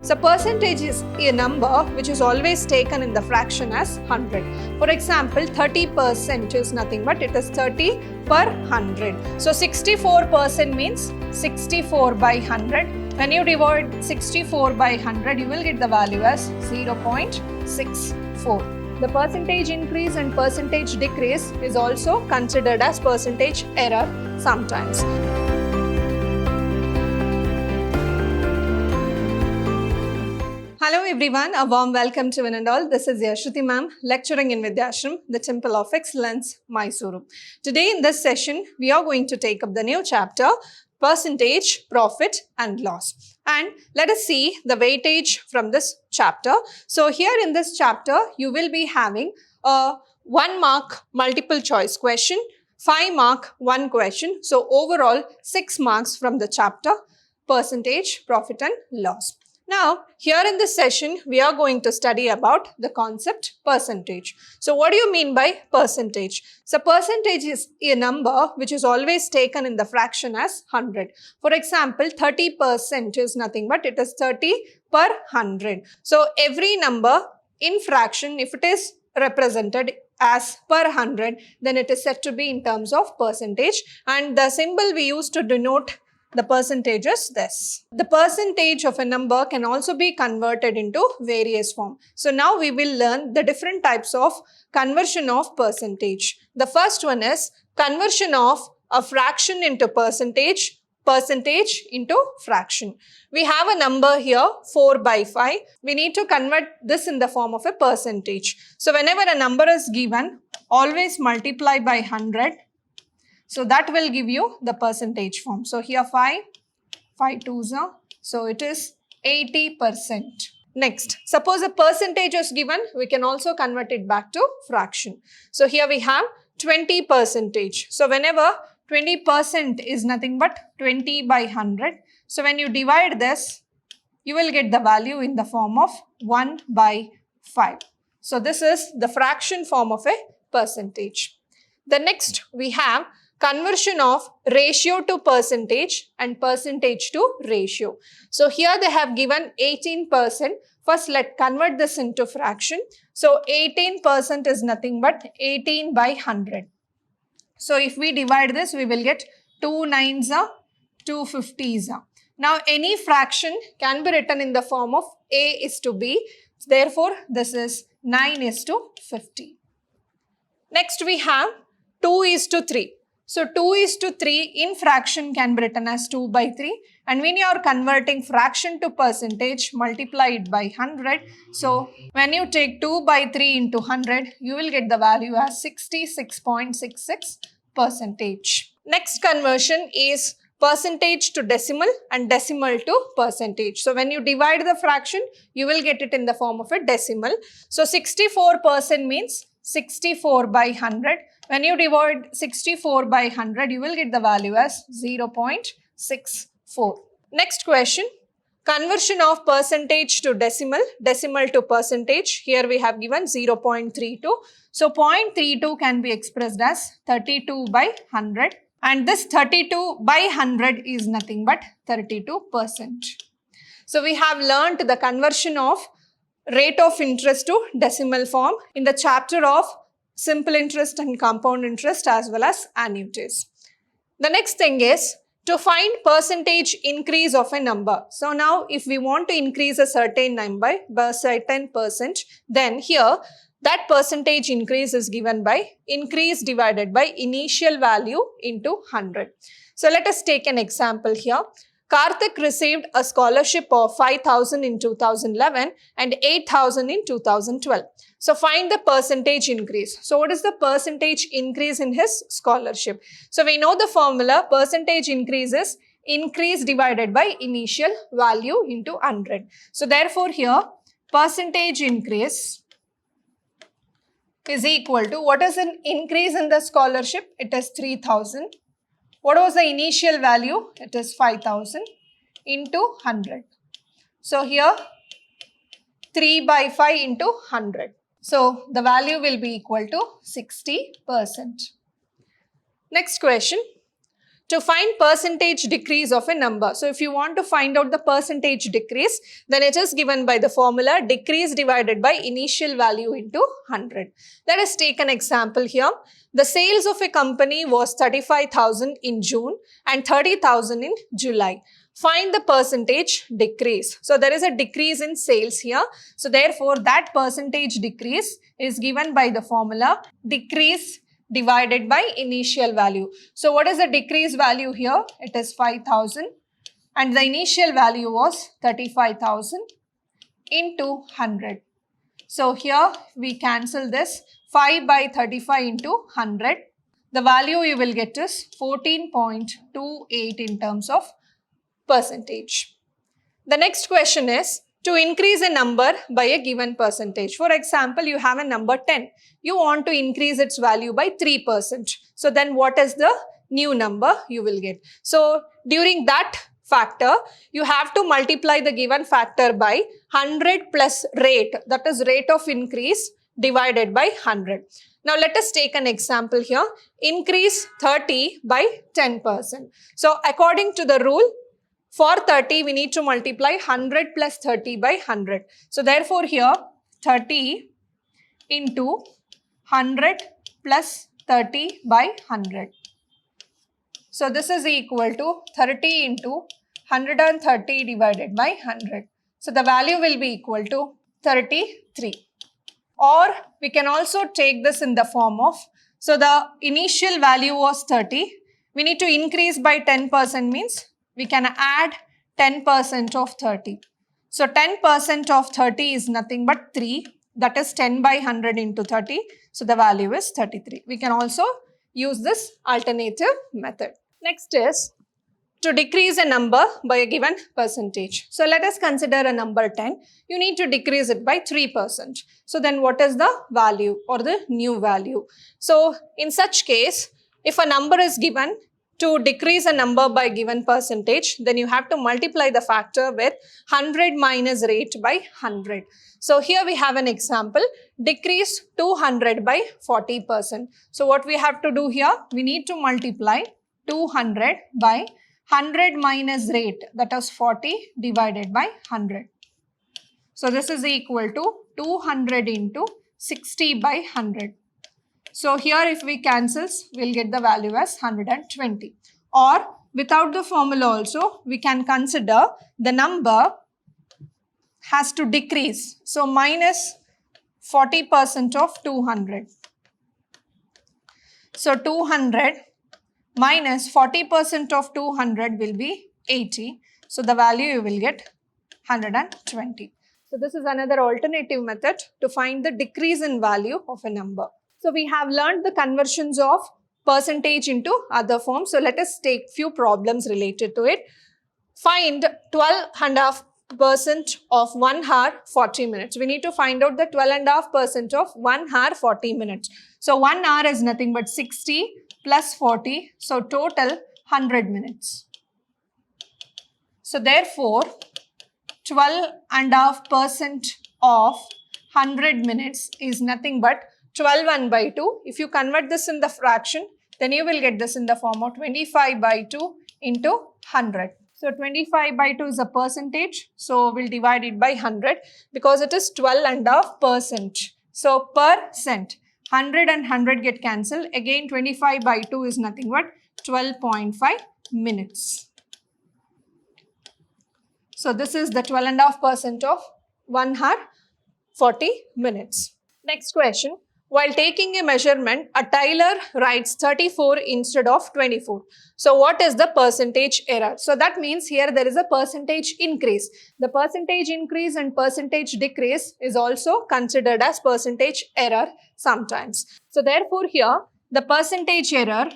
So percentage is a number which is always taken in the fraction as 100. For example, 30% is nothing but it is 30 per 100. So 64% means 64 by 100. When you divide 64 by 100, you will get the value as 0.64. The percentage increase and percentage decrease is also considered as percentage error sometimes. Hello everyone, a warm welcome to one and all. This is Shruti ma'am lecturing in Vidhyaashram, the Temple of Excellence, Mysuru. Today in this session, we are going to take up the new chapter, Percentage, Profit and Loss. And let us see the weightage from this chapter. So here in this chapter, you will be having a 1 mark multiple choice question, 5 mark one question. So overall 6 marks from the chapter, Percentage, Profit and Loss. Now, here in this session, we are going to study about the concept percentage. So, what do you mean by percentage? So, percentage is a number which is always taken in the fraction as 100. For example, 30% is nothing but it is 30 per 100. So, every number in fraction, if it is represented as per 100, then it is said to be in terms of percentage. And the symbol we use to denote the percentage is this. The percentage of a number can also be converted into various forms. So now we will learn the different types of conversion of percentage. The first one is conversion of a fraction into percentage, percentage into fraction. We have a number here 4 by 5. We need to convert this in the form of a percentage. So whenever a number is given, always multiply by 100. So that will give you the percentage form. So here 5 2s are, so it is 80%. Next, suppose a percentage is given, we can also convert it back to fraction. So here we have 20%. So whenever 20% is nothing but 20 by 100. So when you divide this, you will get the value in the form of 1 by 5. So this is the fraction form of a percentage. The next we have conversion of ratio to percentage and percentage to ratio. So here they have given 18%. First let's convert this into fraction. So 18% is nothing but 18 by 100. So if we divide this, we will get 2 9s are 2 50s are. Now any fraction can be written in the form of A is to B. Therefore this is 9 is to 50. Next we have 2 is to 3. So 2 is to 3 in fraction can be written as 2 by 3. And when you are converting fraction to percentage, multiply it by 100. So when you take 2 by 3 into 100, you will get the value as 66.66%. Next conversion is percentage to decimal and decimal to percentage. So when you divide the fraction, you will get it in the form of a decimal. So 64% means 64 by 100. When you divide 64 by 100, you will get the value as 0.64. Next question, conversion of percentage to decimal, decimal to percentage. Here we have given 0.32. So 0.32 can be expressed as 32 by 100. And this 32 by 100 is nothing but 32%. So we have learnt the conversion of rate of interest to decimal form in the chapter of simple interest and compound interest as well as annuities. The next thing is to find percentage increase of a number. So now if we want to increase a certain number by a certain percent, then here that percentage increase is given by increase divided by initial value into 100. So let us take an example here. Karthik received a scholarship of 5,000 in 2011 and 8,000 in 2012. So find the percentage increase. So what is the percentage increase in his scholarship? So we know the formula, percentage increase is increase divided by initial value into 100. So therefore here percentage increase is equal to, what is an increase in the scholarship? It is 3,000. What was the initial value? It is 5,000 into 100. So here 3 by 5 into 100. So the value will be equal to 60%. Next question. to find percentage decrease of a number. So if you want to find out the percentage decrease, then it is given by the formula decrease divided by initial value into 100. Let us take an example here. The sales of a company was 35,000 in June and 30,000 in July. Find the percentage decrease. So there is a decrease in sales here. So therefore that percentage decrease is given by the formula decrease divided by initial value. So what is the decrease value here? It is 5,000 and the initial value was 35,000 into 100. So here we cancel this 5 by 35 into 100. The value you will get is 14.28 in terms of percentage. The next question is to increase a number by a given percentage. For example, you have a number 10. You want to increase its value by 3%. So then what is the new number you will get? So during that factor, you have to multiply the given factor by 100 plus rate, that is rate of increase divided by 100. Now let us take an example here. Increase 30 by 10%. So according to the rule, for 30, we need to multiply 100 plus 30 by 100. So therefore here 30 into 100 plus 30 by 100. So this is equal to 30 into 130 divided by 100. So the value will be equal to 33. Or we can also take this in the form of, so the initial value was 30. We need to increase by 10% means we can add 10% of 30. So 10% of 30 is nothing but 3. That is 10 by 100 into 30. So the value is 33. We can also use this alternative method. Next is to decrease a number by a given percentage. So let us consider a number 10. You need to decrease it by 3%. So then what is the value or the new value? So in such case, if a number is given, to decrease a number by given percentage, then you have to multiply the factor with 100 minus rate by 100. So here we have an example, decrease 200 by 40%. So what we have to do here, we need to multiply 200 by 100 minus rate, that is 40 divided by 100. So this is equal to 200 into 60 by 100. So here if we cancels, we'll get the value as 120. Or without the formula also, we can consider the number has to decrease. So minus 40% of 200. So 200 minus 40% of 200 will be 80. So the value you will get 120. So this is another alternative method to find the decrease in value of a number. So we have learned the conversions of percentage into other forms. So let us take few problems related to it. Find 12.5% of 1 hour 40 minutes. We need to find out the 12.5% of 1 hour 40 minutes. So 1 hour is nothing but 60 plus 40. So total 100 minutes. So therefore 12.5% of 100 minutes is nothing but 12 1 by 2. If you convert this in the fraction, then you will get this in the form of 25 by 2 into 100. So 25 by 2 is a percentage. So we'll divide it by 100 because it is 12.5%. So percent. 100 and 100 get cancelled. Again 25 by 2 is nothing but 12.5 minutes. So this is the 12.5% of 1 hour 40 minutes. Next question. While taking a measurement, a tailor writes 34 instead of 24. So what is the percentage error? So that means here there is a percentage increase. The percentage increase and percentage decrease is also considered as percentage error sometimes. So therefore here the percentage error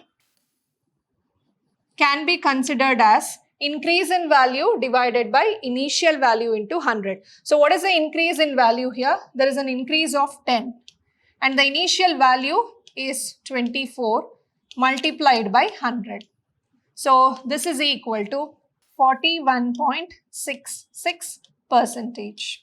can be considered as increase in value divided by initial value into 100. So what is the increase in value here? There is an increase of 10. And the initial value is 24 multiplied by 100. So this is equal to 41.66%.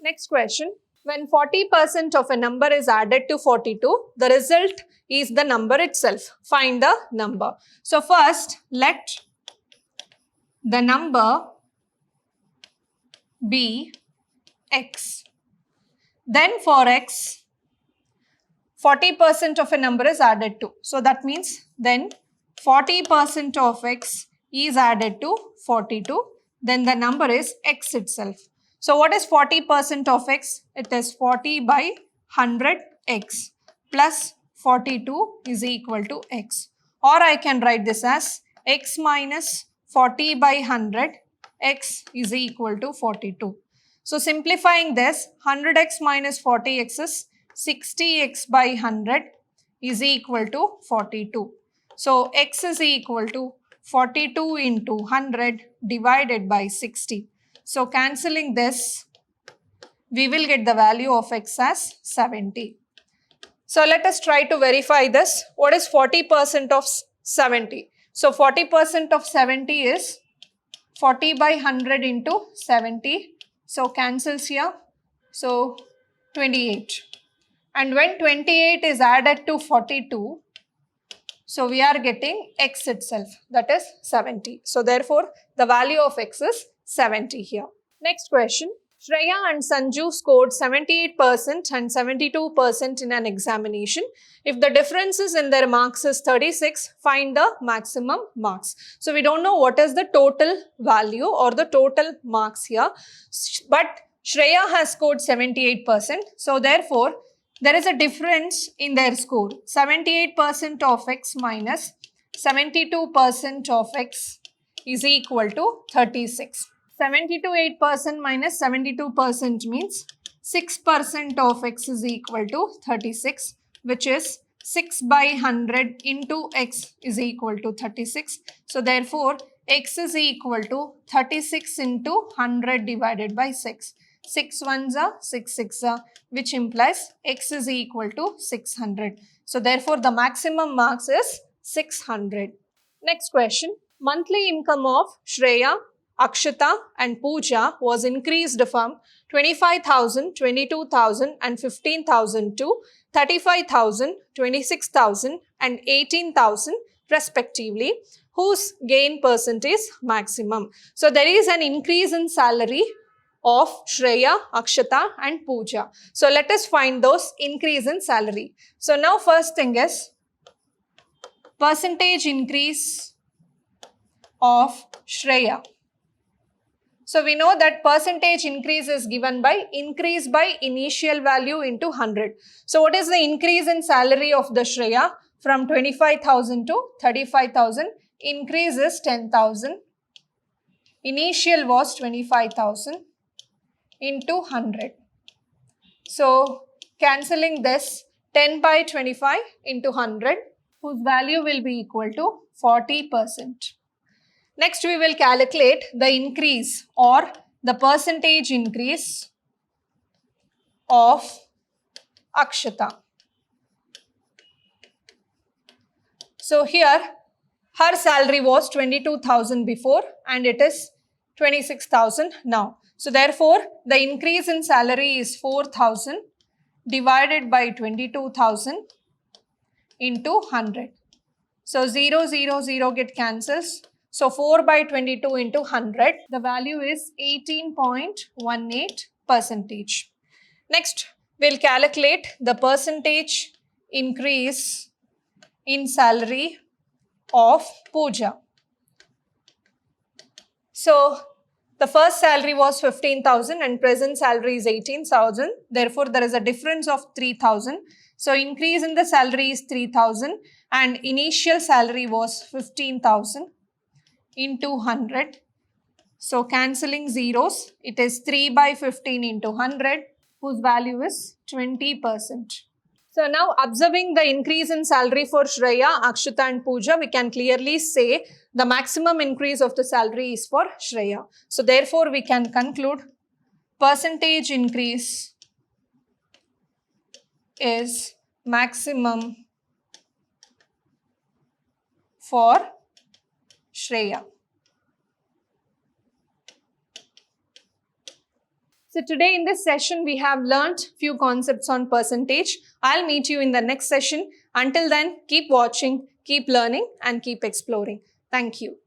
Next question. When 40% of a number is added to 42, the result is the number itself. Find the number. So first, let the number be x. Then for x, 40% of a number is added to. So that means then 40% of x is added to 42. Then the number is x itself. So what is 40% of x? It is 40 by 100x plus 42 is equal to x. Or I can write this as x minus 40 by 100, x is equal to 42. So simplifying this, 100x minus 40x is 60x by 100 is equal to 42. So x is equal to 42 into 100 divided by 60. So cancelling this, we will get the value of x as 70. So let us try to verify this. What is 40% of 70? So 40% of 70 is 40 by 100 into 70. So cancels here. So 28. And when 28 is added to 42, so we are getting x itself, that is 70. So therefore, the value of x is 70 here. Next question. Shreya and Sanju scored 78% and 72% in an examination. If the differences in their marks is 36, find the maximum marks. So we don't know what is the total value or the total marks here. But Shreya has scored 78%. So therefore, there is a difference in their score. 78% of x minus 72% of x is equal to 36. 70 to 8% minus 72% means 6% of x is equal to 36, which is 6 by 100 into x is equal to 36. So therefore, x is equal to 36 into 100 divided by 6. 6 ones are 6 6 are, which implies x is equal to 600. So therefore, the maximum marks is 600. Next question. Monthly income of Shreya, Akshita and Pooja was increased from 25,000, 22,000 and 15,000 to 35,000, 26,000 and 18,000 respectively, whose gain percent is maximum. So there is an increase in salary of Shreya, Akshita and Pooja. So let us find those increase in salary. So now first thing is percentage increase of Shreya. So we know that percentage increase is given by increase by initial value into 100. So what is the increase in salary of the Shreya? From 25,000 to 35,000. Increase is 10,000. Initial was 25,000 into 100. So cancelling this, 10 by 25 into 100, whose value will be equal to 40%. Next, we will calculate the increase or the percentage increase of Akshita. So here, her salary was 22,000 before and it is 26,000 now. So therefore, the increase in salary is 4,000 divided by 22,000 into 100. So 0, 0, 0 get cancels. So 4 by 22 into 100, the value is 18.18%. Next, we'll calculate the percentage increase in salary of Pooja. So the first salary was 15,000 and present salary is 18,000. Therefore, there is a difference of 3,000. So increase in the salary is 3,000 and initial salary was 15,000 into 100. So cancelling zeros, it is 3 by 15 into 100, whose value is 20%. So now observing the increase in salary for Shreya, Akshita and Pooja, we can clearly say the maximum increase of the salary is for Shreya. So therefore, we can conclude percentage increase is maximum for Shreya. So today in this session, we have learnt few concepts on percentage. I'll meet you in the next session. Until then, keep watching, keep learning and keep exploring. Thank you.